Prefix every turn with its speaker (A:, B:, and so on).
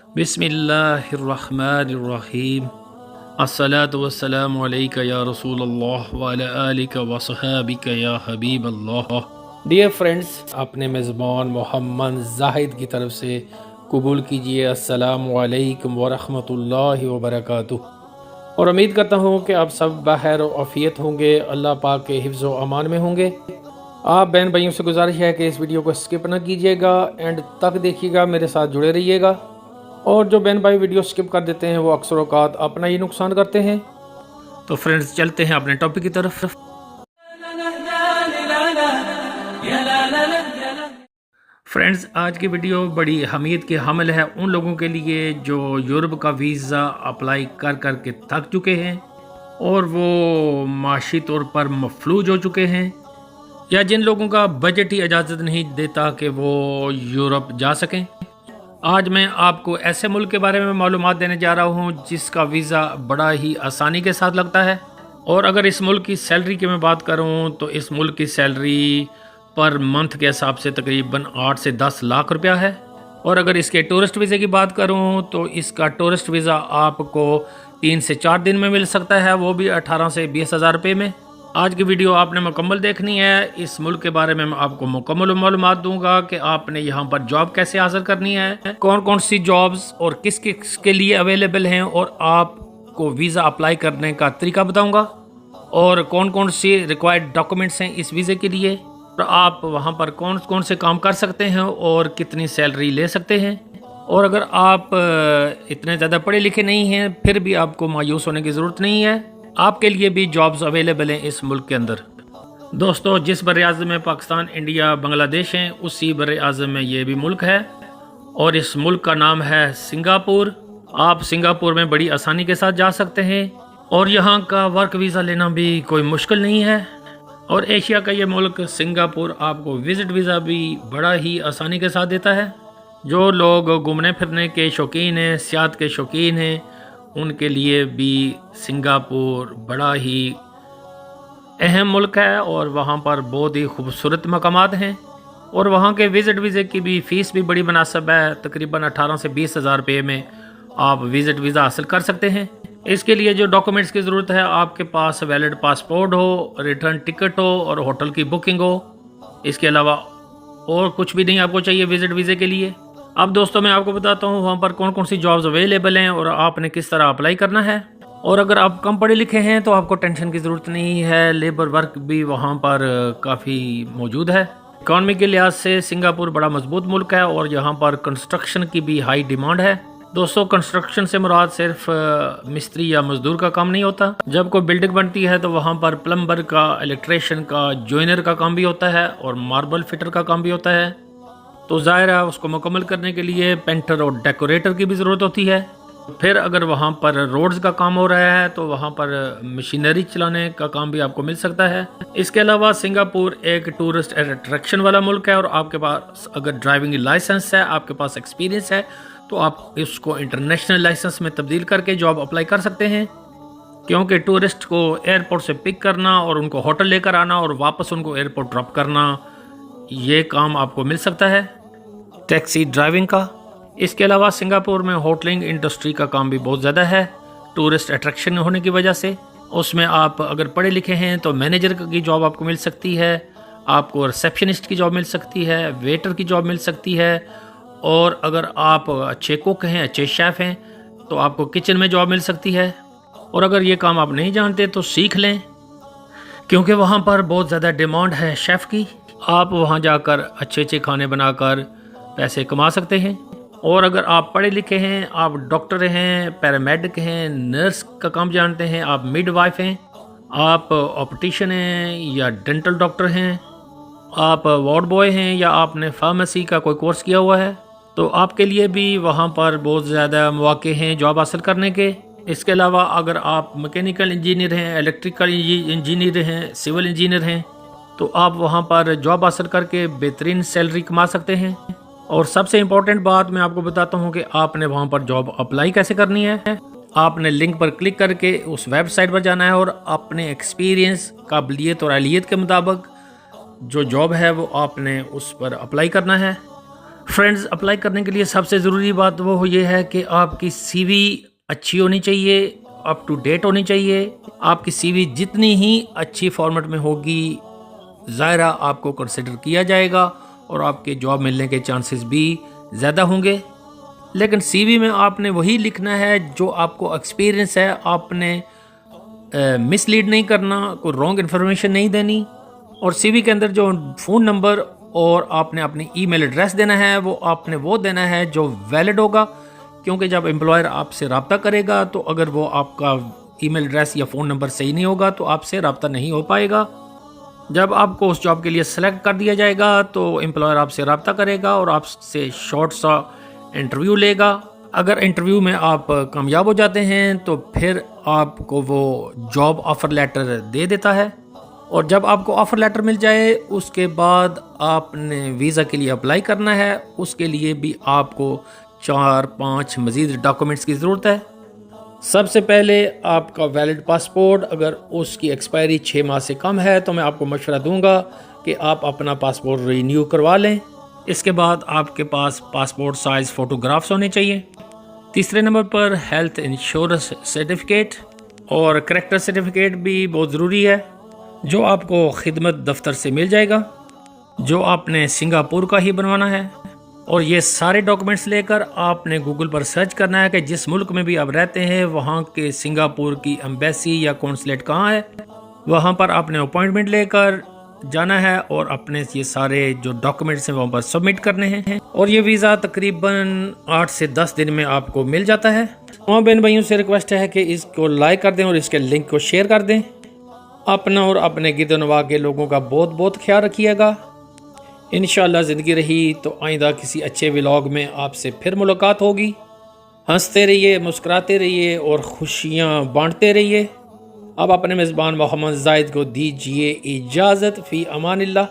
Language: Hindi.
A: बिस्मिल्लाहिर्रहमानिर्रहीम। अस्सलातु वस्सलामु अलैका या रसूलल्लाह व अला आलिका व सहाबिका या हबीबल्लाह। डियर फ्रेंड्स, अपने मेज़बान मोहम्मद जाहिद की तरफ से कबूल कीजिए अस्सलामु अलैकुम व रहमतुल्लाहि व बरकातुहू। और उम्मीद करता हूँ कि आप सब बखैर और आफियत होंगे, अल्लाह पाक के हिफ्ज़ व अमान में होंगे। आप बहन भाइयों से गुजारिश है कि इस वीडियो को स्किप न कीजिएगा, एंड तक देखिएगा, मेरे साथ जुड़े रहिएगा। और जो बहन भाई वीडियो स्किप कर देते हैं वो अक्सर औकात अपना ही नुकसान करते हैं। तो फ्रेंड्स, चलते हैं अपने टॉपिक की तरफ। फ्रेंड्स, आज की वीडियो बड़ी अहमियत की हामिल है उन लोगों के लिए जो यूरोप का वीज़ा अप्लाई कर कर के थक चुके हैं और वो माशी तौर पर मफलूज हो चुके हैं, या जिन लोगों का बजट ही इजाज़त नहीं देता कि वो यूरोप जा सकें। आज मैं आपको ऐसे मुल्क के बारे में मालूमात देने जा रहा हूँ जिसका वीज़ा बड़ा ही आसानी के साथ लगता है। और अगर इस मुल्क की सैलरी की मैं बात करूँ तो इस मुल्क की सैलरी पर मंथ के हिसाब से तकरीबन 8 से 10 लाख रुपया है। और अगर इसके टूरिस्ट वीज़े की बात करूँ तो इसका टूरिस्ट वीज़ा आपको 3 से 4 दिन में मिल सकता है, वो भी 18 से 20 हज़ार रुपये में। आज की वीडियो आपने मुकम्मल देखनी है। इस मुल्क के बारे में मैं आपको मुकम्मल मालूमात दूंगा कि आपने यहाँ पर जॉब कैसे हासिल करनी है, कौन कौन सी जॉब्स और किस किस के लिए अवेलेबल हैं, और आपको वीज़ा अप्लाई करने का तरीका बताऊंगा, और कौन कौन सी रिक्वायर्ड डॉक्यूमेंट्स हैं इस वीज़े के लिए, और आप वहाँ पर कौन कौन से काम कर सकते हैं और कितनी सैलरी ले सकते हैं। और अगर आप इतने ज़्यादा पढ़े लिखे नहीं हैं फिर भी आपको मायूस होने की ज़रूरत नहीं है, आपके लिए भी जॉब्स अवेलेबल हैं इस मुल्क के अंदर। दोस्तों, जिस बर-ए-आज़म में पाकिस्तान, इंडिया, बांग्लादेश हैं, उसी बर-ए-आज़म में ये भी मुल्क है, और इस मुल्क का नाम है सिंगापुर। आप सिंगापुर में बड़ी आसानी के साथ जा सकते हैं और यहाँ का वर्क वीज़ा लेना भी कोई मुश्किल नहीं है। और एशिया का ये मुल्क सिंगापुर आपको विज़िट वीज़ा भी बड़ा ही आसानी के साथ देता है। जो लोग घूमने फिरने के शौकीन हैं, सियाहत के शौकीन हैं, उनके लिए भी सिंगापुर बड़ा ही अहम मुल्क है और वहाँ पर बहुत ही खूबसूरत मकामात हैं। और वहाँ के विज़िट वीज़े की भी फ़ीस भी बड़ी मुनासिब है, तकरीबन 18 से 20 हज़ार रुपये में आप विज़िट वीज़ा हासिल कर सकते हैं। इसके लिए जो डॉक्यूमेंट्स की ज़रूरत है, आपके पास वैलिड पासपोर्ट हो, रिटर्न टिकट हो और होटल की बुकिंग हो। इसके अलावा और कुछ भी नहीं आपको चाहिए विज़िट वीज़े के लिए। अब दोस्तों, मैं आपको बताता हूँ वहाँ पर कौन कौन सी जॉब्स अवेलेबल हैं और आपने किस तरह अप्लाई करना है। और अगर आप कम पढ़े लिखे हैं तो आपको टेंशन की ज़रूरत नहीं है, लेबर वर्क भी वहाँ पर काफ़ी मौजूद है। इकॉनमी के लिहाज से सिंगापुर बड़ा मजबूत मुल्क है और यहाँ पर कंस्ट्रक्शन की भी हाई डिमांड है। दोस्तों, कंस्ट्रक्शन से मुराद सिर्फ मिस्त्री या मजदूर का काम नहीं होता। जब कोई बिल्डिंग बनती है तो वहाँ पर प्लम्बर का, इलेक्ट्रिशियन का, जॉइनर का काम भी होता है और मार्बल फिटर का काम भी होता है। तो ज़ाहिर है उसको मुकम्मल करने के लिए पेंटर और डेकोरेटर की भी ज़रूरत होती है। फिर अगर वहाँ पर रोड्स का काम हो रहा है तो वहाँ पर मशीनरी चलाने का काम भी आपको मिल सकता है। इसके अलावा सिंगापुर एक टूरिस्ट अट्रैक्शन वाला मुल्क है और आपके पास अगर ड्राइविंग लाइसेंस है, आपके पास एक्सपीरियंस है, तो आप इसको इंटरनेशनल लाइसेंस में तब्दील करके जॉब अप्लाई कर सकते हैं। क्योंकि टूरिस्ट को एयरपोर्ट से पिक करना और उनको होटल लेकर आना और वापस उनको एयरपोर्ट ड्रॉप करना, ये काम आपको मिल सकता है, टैक्सी ड्राइविंग का। इसके अलावा सिंगापुर में होटलिंग इंडस्ट्री का काम भी बहुत ज़्यादा है, टूरिस्ट अट्रैक्शन होने की वजह से। उसमें आप अगर पढ़े लिखे हैं तो मैनेजर की जॉब आपको मिल सकती है, आपको रिसेप्शनिस्ट की जॉब मिल सकती है, वेटर की जॉब मिल सकती है, और अगर आप अच्छे कुक हैं, अच्छे शेफ़ हैं, तो आपको किचन में जॉब मिल सकती है। और अगर ये काम आप नहीं जानते तो सीख लें, क्योंकि वहाँ पर बहुत ज़्यादा डिमांड है शेफ़ की। आप वहाँ जाकर अच्छे अच्छे खाने बनाकर पैसे कमा सकते हैं। और अगर आप पढ़े लिखे हैं, आप डॉक्टर हैं, पैरामेडिक हैं, नर्स का काम जानते हैं, आप मिडवाइफ हैं, आप ऑप्टिशियन हैं या डेंटल डॉक्टर हैं, आप वार्ड बॉय हैं, या आपने फार्मेसी का कोई कोर्स किया हुआ है, तो आपके लिए भी वहाँ पर बहुत ज़्यादा मौके हैं जॉब हासिल करने के। इसके अलावा अगर आप मैकेनिकल इंजीनियर हैं, इलेक्ट्रिकल इंजीनियर हैं, सिविल इंजीनियर हैं, तो आप वहाँ पर जॉब हासिल करके बेहतरीन सैलरी कमा सकते हैं। और सबसे इम्पोर्टेंट बात मैं आपको बताता हूँ कि आपने वहाँ पर जॉब अप्लाई कैसे करनी है। आपने लिंक पर क्लिक करके उस वेबसाइट पर जाना है और अपने एक्सपीरियंस, काबिलियत और अहलियत के मुताबिक जो जॉब है वो आपने उस पर अप्लाई करना है। फ्रेंड्स, अप्लाई करने के लिए सबसे ज़रूरी बात वो ये है कि आपकी सीवी अच्छी होनी चाहिए, अप टू डेट होनी चाहिए। आपकी सीवी जितनी ही अच्छी फॉर्मेट में होगी, ज़ाहिर आपको कंसिडर किया जाएगा और आपके जॉब मिलने के चांसेस भी ज़्यादा होंगे। लेकिन सीवी में आपने वही लिखना है जो आपको एक्सपीरियंस है। आपने मिसलीड नहीं करना, कोई रॉन्ग इन्फॉर्मेशन नहीं देनी। और सीवी के अंदर जो फ़ोन नंबर और आपने अपनी ईमेल एड्रेस देना है आपने वो देना है जो वैलिड होगा, क्योंकि जब एम्प्लॉयर आपसे रब्ता करेगा तो अगर वो आपका ईमेल एड्रेस या फ़ोन नंबर सही नहीं होगा तो आपसे रब्ता नहीं हो पाएगा। जब आपको उस जॉब के लिए सेलेक्ट कर दिया जाएगा तो एम्प्लॉयर आपसे रब्ता करेगा और आपसे शॉर्ट सा इंटरव्यू लेगा। अगर इंटरव्यू में आप कामयाब हो जाते हैं तो फिर आपको वो जॉब ऑफ़र लेटर दे देता है। और जब आपको ऑफ़र लेटर मिल जाए उसके बाद आपने वीज़ा के लिए अप्लाई करना है। उसके लिए भी आपको 4-5 मज़ीद डॉक्यूमेंट्स की ज़रूरत है। सबसे पहले आपका वैलिड पासपोर्ट, अगर उसकी एक्सपायरी 6 माह से कम है तो मैं आपको मशवरा दूंगा कि आप अपना पासपोर्ट रीन्यू करवा लें। इसके बाद आपके पास पासपोर्ट साइज़ फ़ोटोग्राफ्स होने चाहिए। तीसरे नंबर पर हेल्थ इंश्योरेंस सर्टिफिकेट और करैक्टर सर्टिफिकेट भी बहुत ज़रूरी है, जो आपको खिदमत दफ्तर से मिल जाएगा, जो आपने सिंगापुर का ही बनवाना है। और ये सारे डॉक्यूमेंट्स लेकर आपने गूगल पर सर्च करना है कि जिस मुल्क में भी आप रहते हैं वहाँ के सिंगापुर की एम्बेसी या कौंसलेट कहाँ है। वहाँ पर आपने अपॉइंटमेंट लेकर जाना है और अपने ये सारे जो डॉक्यूमेंट्स हैं वहाँ पर सबमिट करने हैं। और ये वीज़ा तकरीबन 8 से 10 दिन में आपको मिल जाता है। तमाम बहन भाइयों से रिक्वेस्ट है कि इसको लाइक कर दें और इसके लिंक को शेयर कर दें। अपना और अपने गिरदनवा के लोगों का बहुत बहुत ख्याल रखिएगा। इंशाअल्लाह ज़िंदगी रही तो आइंदा किसी अच्छे व्लॉग में आपसे फिर मुलाकात होगी। हंसते रहिए, मुस्कुराते रहिए और खुशियाँ बांटते रहिए। अब अपने मेज़बान मोहम्मद जाहिद को दीजिए इजाज़त। फ़ी अमानिल्लाह।